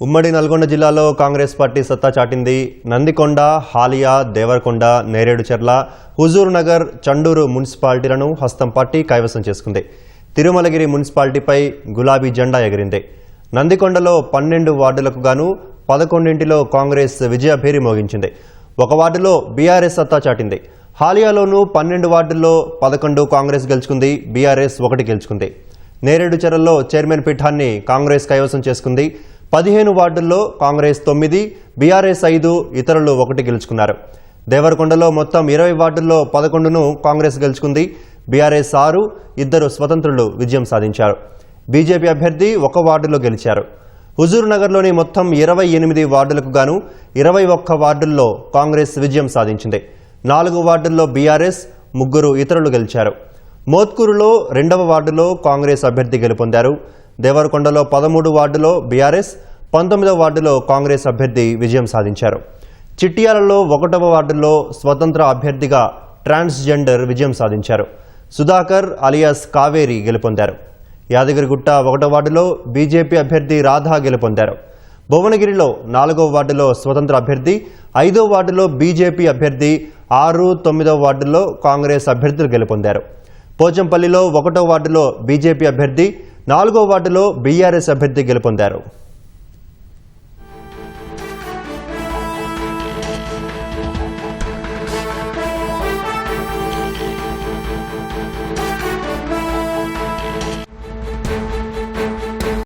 ఉమ్మడి నల్గొండ జిల్లాలో కాంగ్రెస్ పార్టీ సత్తా చాటింది. నందికొండ, హాలియా, దేవరకొండ, నేరేడుచెర్ల, హుజూర్ నగర్, చండూరు మున్సిపాలిటీలను హస్తం పార్టీ కైవసం చేసుకుంది. తిరుమలగిరి మున్సిపాలిటీపై గులాబీ జెండా ఎగిరింది. నందికొండలో 12 వార్డులకు గాను 11 కాంగ్రెస్ విజయభేరి మోగించింది. ఒక వార్డులో బీఆర్ఎస్ సత్తా చాటింది. హాలియాలోనూ 12 వార్డుల్లో 11 కాంగ్రెస్ గెలుచుకుంది. బీఆర్ఎస్ 1 గెలుచుకుంది. నేరేడుచెర్లలో చైర్మన్ పీఠాన్ని కాంగ్రెస్ కైవసం చేసుకుంది. 15 వార్డుల్లో కాంగ్రెస్ 9, బీఆర్ఎస్ 5, ఇతరులు 1 గెలుచుకున్నారు. దేవరకొండలో మొత్తం 20 వార్డుల్లో 11ను కాంగ్రెస్ గెలుచుకుంది. బీఆర్ఎస్ 6, 2 స్వతంత్రులు విజయం సాధించారు. బీజేపీ అభ్యర్థి 1 వార్డులో గెలిచారు. హుజూర్ నగర్లోని మొత్తం 28 వార్డులకు గాను 21 వార్డుల్లో కాంగ్రెస్ విజయం సాధించింది. 4 వార్డుల్లో బీఆర్ఎస్, 3 ఇతరులు గెలిచారు. మోత్కూరులో 2వ వార్డులో కాంగ్రెస్ అభ్యర్థి గెలుపొందారు. దేవరకొండలో 13 వార్డులో బీఆర్ఎస్, 19వ వార్డులో కాంగ్రెస్ అభ్యర్థి విజయం సాధించారు. చిట్యాలలో 1వ వార్డులో స్వతంత్ర అభ్యర్థిగా ట్రాన్స్జెండర్ విజయం సాధించారు. సుధాకర్ అలియాస్ కావేరి గెలుపొందారు. యాదగిరిగుట్ట 1వ వార్డులో బీజేపీ అభ్యర్థి రాధా గెలుపొందారు. భువనగిరిలో 4వ వార్డులో స్వతంత్ర అభ్యర్థి, 5వ వార్డులో బీజేపీ అభ్యర్థి, 6, 9వ వార్డుల్లో కాంగ్రెస్ అభ్యర్థులు గెలుపొందారు. పోచంపల్లిలో 1వ వార్డులో బీజేపీ అభ్యర్థి, 4వ వార్డులో బీఆర్ఎస్ అభ్యర్థి గెలుపొందారు.